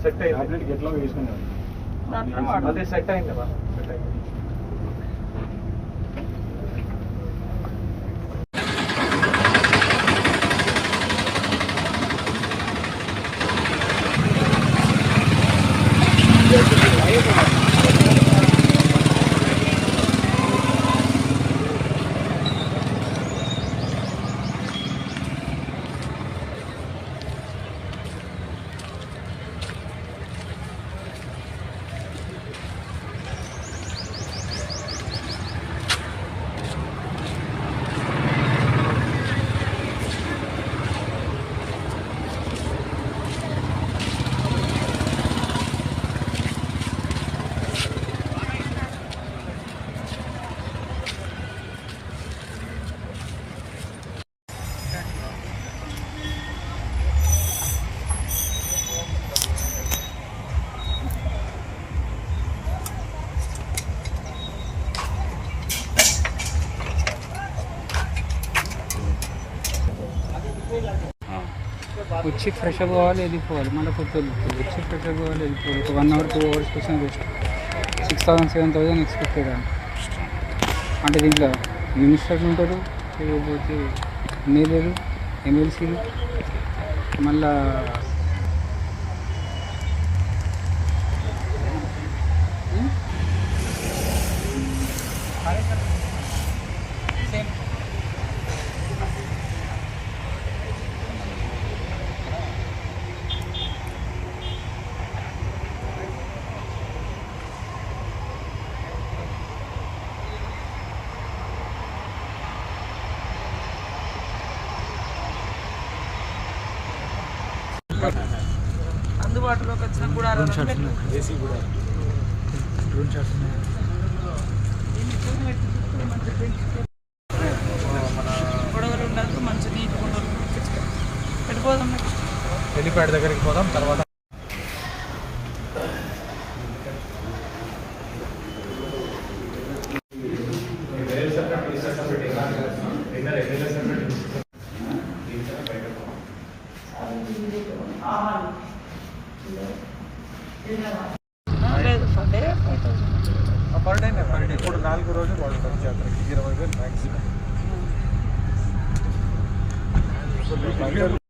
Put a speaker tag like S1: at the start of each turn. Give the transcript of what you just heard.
S1: Set అయింది ఎట్లా వేసుకున్నాను అదే సెట్ అయింది సెట్ అయింది.
S2: వచ్చి ఫ్రెష్ అప్ కావాలి వెళ్ళిపోవాలి, మళ్ళీ కొత్తది వచ్చి ఫ్రెష్ అప్ కావాలి వెళ్ళిపోవాలి. ఒక 1 అవర్ 2 అవర్స్ కోసం వేస్ట్. 6,000-7,000 ఎక్స్పెక్టెడ్ అంటే దీంట్లో మినిస్టర్లు ఉంటారు, లేకపోతే ఎమ్మెల్యేలు ఎమ్మెల్సీలు, మళ్ళా
S3: అందుబాటులోకి వచ్చిన గుడారాలు
S1: ఏసీ కూడా డ్రోన్ షాట్స్ ఉన్నాయి.
S3: గొడవలు ఉండదు, మంచి నీటి గొడవలు పెట్టిపోదాం.
S1: హెలిప్యాడ్ దగ్గరికి పోదాం తర్వాత. పర్ డే ఇప్పుడు 4 రోజులు వాడుతాం జాతరకి 20,000 మ్యాక్సిమం.